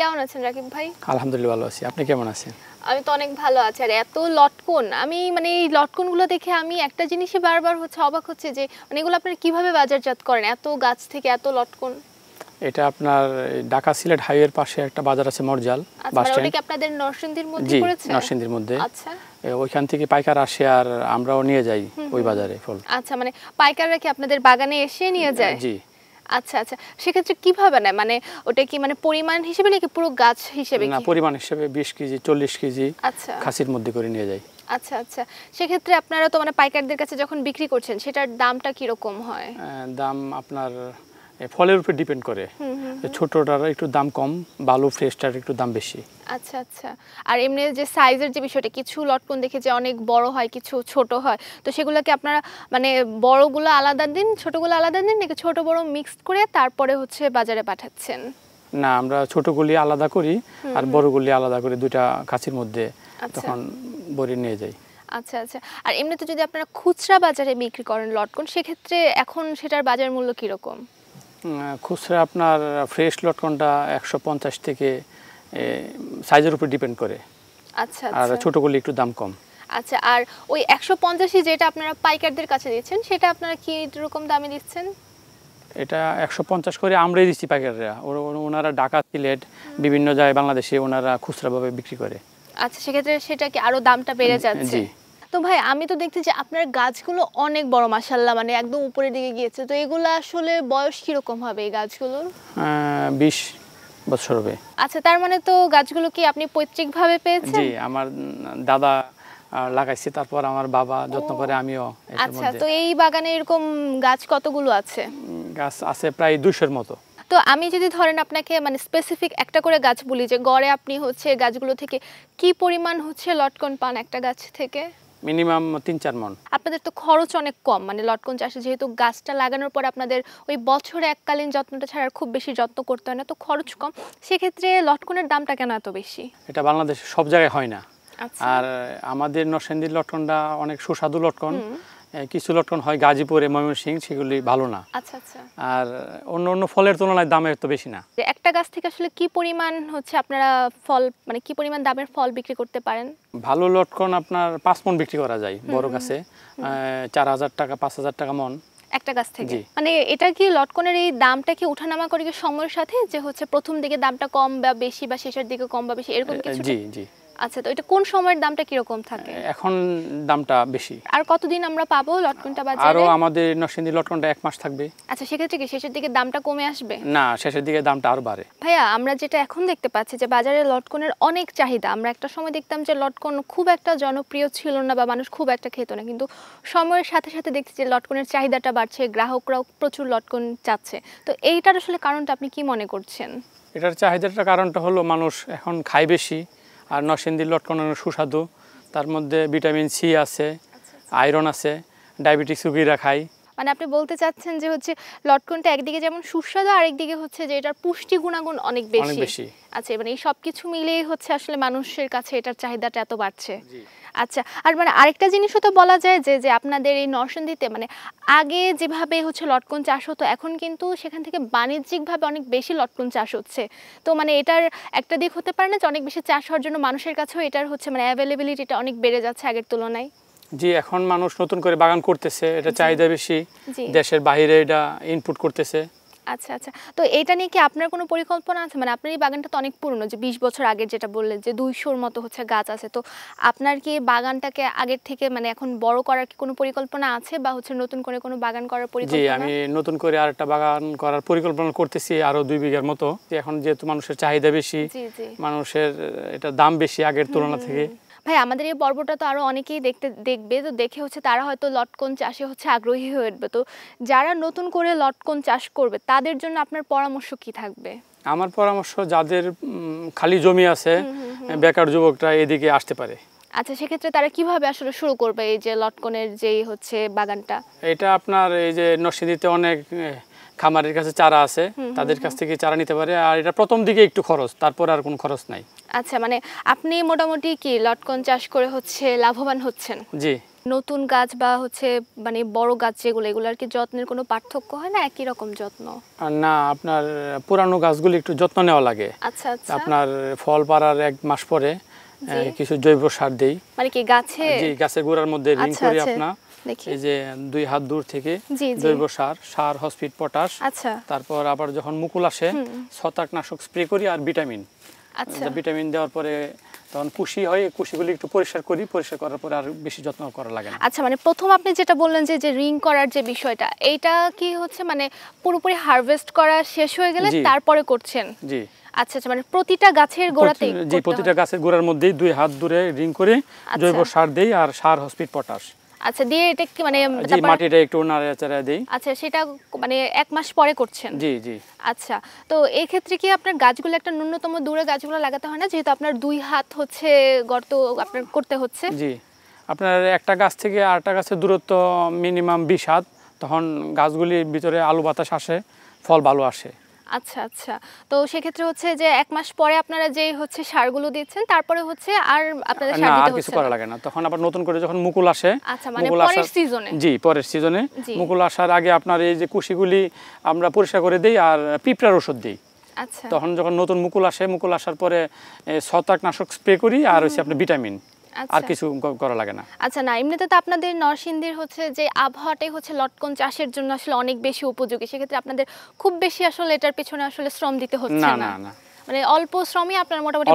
কেমন আছেন রাকিব ভাই? আলহামদুলিল্লাহ ভালো আছি। আপনি কেমন আছেন? আমি তো অনেক ভালো আছি। আর এত লটকন, আমি মানে এই লটকনগুলো দেখে আমি একটা জিনিসই বারবার অবাক হচ্ছে যে মানে এগুলো আপনারা কিভাবে বাজারজাত করেন? এত গাছ থেকে এত লটকন। এটা আপনার ঢাকা সিলেট হাইওয়ের পাশে একটা বাজার আছে মরজাল বাস মানে স্ট্যান্ড। ওটা কি আপনাদের নরসিংদীর মধ্যে পড়েছে? জি, নরসিংদীর মধ্যে। আচ্ছা। ওইখান থেকে পাইকার আসে আর আমরাও নিয়ে যাই ওই বাজারে ফল। আচ্ছা, মানে পাইকাররা কি আপনাদের বাগানে এসে নিয়ে যায়? জি। আচ্ছা আচ্ছা, সেক্ষেত্রে কিভাবে নেয়? মানে ওটা কি মানে পরিমাণ হিসেবে নাকি পুরো গাছ হিসেবে? না, পরিমাণ হিসেবে 20 কেজি 40 কেজি আচ্ছা খাসির মধ্যে করে নিয়ে যাই। আচ্ছা আচ্ছা, সেক্ষেত্রে আপনারা তো মানে পাইকারদের কাছে যখন বিক্রি করছেন সেটার দামটা কিরকম হয়? দাম আপনার ফলের উপর ডিপেন্ড করে। ছোটটার একটু দাম কম, ভালো ফ্রেশটার একটু দাম বেশি। আচ্ছা আচ্ছা, আর এমনি যে সাইজের যে বিষয়টা, কিছু লটকন দেখে যে অনেক বড় হয় কিছু ছোট হয়, তো সেগুলোকে আপনারা মানে বড়গুলো আলাদা দিন ছোটগুলো আলাদা দিন নাকি ছোট বড় মিক্সড করে তারপরে বাজারে পাঠাচ্ছেন? না, আমরা ছোটগুলি আলাদা করি আর বড়গুলি আলাদা করে দুইটা কাছির মধ্যে তখন ভরে নিয়ে যাই। আচ্ছা আচ্ছা, আর এমনিতে যদি আপনারা খুচরা বাজারে বিক্রি করেন লটকন, সেক্ষেত্রে এখন সেটার বাজার মূল্য কীরকম? খুচরা আপনার ফ্রেশ লটকনটা 150 থেকে সাইজের উপর ডিপেন্ড করে। আচ্ছা আর ছোটগুলি একটু দাম কম। আচ্ছা, আর ওই 150 যেটা আপনারা পাইকারদের কাছে দিচ্ছেন সেটা আপনারা কি রকম দামে দিচ্ছেন? এটা 150 করে আমরাই দিচ্ছি পাইকাররা। ওনারা ঢাকা সিলেট বিভিন্ন জায়গায় বাংলাদেশে ওনারা খুচরাভাবে বিক্রি করে। আচ্ছা, সেক্ষেত্রে সেটা কি আরো দামটা বেড়ে যাচ্ছে? জি। তো ভাই, আমি তো দেখছি যে আপনার গাছগুলো অনেক বড়, মাশাআল্লাহ, মানে একদম উপরের দিকে গিয়েছে। তো এগুলো আসলে বয়স কিরকম হবে এই গাছগুলোর? 20 বছর হবে। আচ্ছা, তার মানে তো গাছগুলো কি আপনি পৈতৃকভাবে পেয়েছেন? জি, আমার দাদা লাগাইছে, তারপর আমার বাবা যত্ন করে, আমিও। আচ্ছা, তো এই বাগানে এরকম গাছ কতগুলো আছে? গাছ আছে প্রায় 200-র মতো। তো আমি যদি ধরেন আপনাকে মানে স্পেসিফিক একটা করে গাছ বলি যে গড়ে আপনি গাছগুলো থেকে কি পরিমাণ লটকন পান একটা গাছ থেকে? মিনিমাম 3-4 মণ। আপনাদের তো খরচ অনেক কম, মানে লটকন চাষে যেহেতু গাছটা লাগানোর পর আপনাদের ওই বছরে এককালীন যত্নটা ছাড়া খুব বেশি যত্ন করতে হয় না, তো খরচ কম, সেক্ষেত্রে লটকনের দামটা কেন এত বেশি? এটা বাংলাদেশে সব জায়গায় হয় না। আচ্ছা। আর আমাদের নরসিংদীর লটকনটা অনেক সুস্বাদু লটকন। কিছু লটকন হয় গাজীপুরে, ময়মনসিংহ, সেগুলি ভালো না। আচ্ছা আচ্ছা, আর অন্য ফলের তুলনায় দাম এত বেশি না। একটা গাছ থেকে আসলে কি পরিমাণ আপনারা ফল, মানে কি পরিমাণ দামের ফল বিক্রি করতে পারেন? ভালো লটকন আপনার 5 মণ বিক্রি করা যায় বড় গাছে, 4000 টাকা 5000 টাকা মণ একটা গাছ থেকে। মানে এটা কি লটকনের এই দামটা কি ওঠানামা করে কি সময়ের সাথে, যে প্রথম দিকে দামটা কম বা বেশি বা শেষের দিকে কম বা বেশি এরকম কিছু? জি জি। আচ্ছা, তো এটা কোন সময়ের দামটা কি রকম থাকে? এখন দামটা বেশি। আর কতদিন আমরা পাবো লটকনটা বাজারে? আরো আমাদের নরসিংদী লটকনটা 1 মাস থাকবে। আচ্ছা, সেক্ষেত্রে কি শেষের দিকে দামটা কমে আসবে? না, শেষের দিকে দামটা আরো বাড়ে। ভাইয়া, আমরা যেটা এখন দেখতে পাচ্ছি যে বাজারে লটকনের অনেক চাহিদা। আমরা একটা সময় দেখতাম যে লটকন খুব একটা জনপ্রিয় ছিল না বা মানুষ খুব একটা খেত না, কিন্তু সময়ের সাথে সাথে দেখছি যে লটকনের চাহিদাটা বাড়ছে, গ্রাহকরাও প্রচুর লটকন চাচ্ছে। তো এইটার আসলে কারণটা আপনি কি মনে করছেন? এটার চাহিদাটার কারণটা হলো মানুষ এখন খায় বেশি, আর নরসিংদীর লটকন সুস্বাদু, তার মধ্যে ভিটামিন সি আছে, আয়রন আছে, ডায়াবেটিস রোগীরা খায়। মানে আপনি বলতে চাচ্ছেন যে লটকনটা একদিকে যেমন সুস্বাদু, আরেকদিকে যে এটার পুষ্টি গুণাগুণ অনেক বেশি। আচ্ছা, মানে এই সব কিছু মিলিয়ে আসলে মানুষের কাছে এটার চাহিদাটা এত বাড়ছে। আচ্ছা, আর মানে আরেকটা জিনিসও তো বলা যায় যে আপনাদের এই নরসিংদীতে মানে আগে যেভাবে লটকন চাষ হতো, এখন কিন্তু সেখান থেকে বাণিজ্যিকভাবে অনেক বেশি লটকন চাষ হচ্ছে। তো মানে এটার একটা দিক হতে পারে না যে অনেক বেশি চাষ হওয়ার জন্য মানুষের কাছেও এটার মানে অ্যাভেলেবিলিটিটা অনেক বেড়ে যাচ্ছে আগের তুলনায়? জি, এখন মানুষ নতুন করে বাগান করতেছে, এটা চাহিদা বেশি, দেশের বাইরে এটা ইনপুট করতেছে। আচ্ছা আচ্ছা, তো এটা নিয়ে কি আপনার কোনো পরিকল্পনা আছে? মানে আপনার এই বাগানটা তো অনেক পুরনো, যে 20 বছর আগের যেটা বললেন যে 200-র মতো গাছ আছে, তো আপনার কি বাগানটাকে আগের থেকে মানে এখন বড় করার কি কোনো পরিকল্পনা আছে বা নতুন করে কোনো বাগান করার পরিকল্পনা? জি, আমি নতুন করে আরেকটা বাগান করার পরিকল্পনা করতেছি, আরো 2 বিঘার মতো। এখন যেহেতু মানুষের চাহিদা বেশি, মানুষের এটা দাম বেশি আগের তুলনা থেকে। ভাই, আমাদের এই পর্বটা তো আরো অনেকেই দেখবে, তো দেখে তারা হয়তো লটকন চাষে আগ্রহী হয়ে উঠবে। তো যারা নতুন করে লটকন চাষ করবে তাদের জন্য আপনার পরামর্শ কি থাকবে? আমার পরামর্শ, যাদের খালি জমি আছে, বেকার যুবকরা এদিকে আসতে পারে। আচ্ছা, সেক্ষেত্রে তারা কিভাবে আসলে শুরু করবে এই যে লটকনের যেই বাগানটা? এটা আপনার এই যে নরসিংদীতে অনেক খামারের কাছে চারা আছে, তাদের কাছ থেকে চারা নিতে পারে। আর এটা প্রথম দিকে একটু খরচ, তারপর আর কোনো খরচ নাই। আচ্ছা, মানে আপনি মোটামুটি কি লটকন চাষ করে লাভবান হচ্ছেন? জি। নতুন গাছ বা হচ্ছে মানে বড় গাছ যেগুলো, এগুলোর কি যত্নের কোনো পার্থক্য হয় না, একই রকম যত্ন? আর না, আপনার পুরানো গাছগুলি একটু যত্ন নেওয়া লাগে। আচ্ছা আচ্ছা। আপনার ফল পাড়ার 1 মাস পরে কিছু জৈব সার দেই। মানে কি গাছে? জি, গাছের গোড়ার মধ্যে রিং করি আপনার, দেখি এই যে 2 হাত দূর থেকে জৈব সার হসপিট পটাশ। আচ্ছা। তারপর আবার যখন মুকুল আসে ছত্রাকনাশক স্প্রে করি আর ভিটামিন। আচ্ছা। ভিটামিন দেওয়ার পরে তখন কুশি হয়, কুশিগুলি একটু পরিষ্কার করি, পরিষ্কার করার পরে আর বেশি যত্ন করা লাগে না। আচ্ছা, মানে প্রথম আপনি যেটা বললেন যে রিং করার যে বিষয়টা, এইটা কি হচ্ছে মানে পুরোপুরি হারভেস্ট করা শেষ হয়ে গেলে তারপরে করছেন? জি। আচ্ছা আচ্ছা, মানে প্রতিটা গাছের গোড়াতেই? জি, প্রতিটা গাছের গোড়ার মধ্যেই 2 হাত দূরে রিং করে জৈব সার দেই আর সার হসপিট পটাশ। আচ্ছা, দিয়ে এটা কি মানে জি, মাটিটা একটু নাড়াচাড়া দেই। আচ্ছা, সেটা মানে 1 মাস পরে করছেন? জি জি। আচ্ছা, তো এই ক্ষেত্রে কি আপনার গাছগুলো একটা ন্যূনতম দূরে গাছগুলো লাগাতে হয় না, যেহেতু আপনার 2 হাত হচ্ছে গর্ত আপনার করতে হচ্ছে? জি, আপনার একটা গাছ থেকে আরেকটা গাছের দূরত্ব মিনিমাম 20 হাত, তখন গাছগুলির ভিতরে আলো বাতাস আসে, ফল ভালো আসে। আচ্ছা আচ্ছা, তো সেক্ষেত্রে হচ্ছে যে 1 মাস পরে আপনারা যেই হচ্ছে সারগুলো দিচ্ছেন, তারপরে হচ্ছে আর আপনাদের সার দিতে আর হচ্ছে কিছু করা লাগে না। তখন আবার নতুন করে যখন মুকুল আসে, আচ্ছা, মানে পরের সিজনে? জি, পরের সিজনে মুকুল আসার আগে আপনার এই যে কুশিগুলি আমরা পরিষ্কার করে দেই আর পিঁপড়ার ওষুধ দিই। আচ্ছা। তখন যখন নতুন মুকুল আসে, মুকুল আসার পরে ছত্রাকনাশক স্প্রে করি আর হচ্ছে আপনার ভিটামিন, আর কিছু করা লাগে না। আচ্ছা, না এমনিতে তো আপনাদের নরসিংদীর হচ্ছে যে আবহাওয়াটাই হচ্ছে লটকন চাষের জন্য আসলে অনেক বেশি উপযোগী, সেক্ষেত্রে আপনাদের খুব বেশি আসলে এটার পিছনে আসলে শ্রম দিতে হচ্ছে না? না না, মানে অল্প শ্রমে আপনার মোটামুটি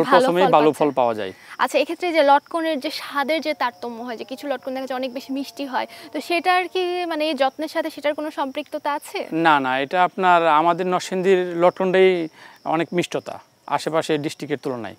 ভালো ফল পাওয়া যায়। আচ্ছা, এক্ষেত্রে যে লটকনের যে স্বাদের যে তারতম্য হয়, যে কিছু লটকন দেখা যায় অনেক বেশি মিষ্টি হয়, তো সেটার কি মানে এই যত্নের সাথে সেটার কোনো সম্পৃক্ততা আছে? না না, এটা আপনার আমাদের নরসিংদীর লটকনটাই অনেক মিষ্টতা আশেপাশে ডিস্ট্রিক্টের তুলনায়।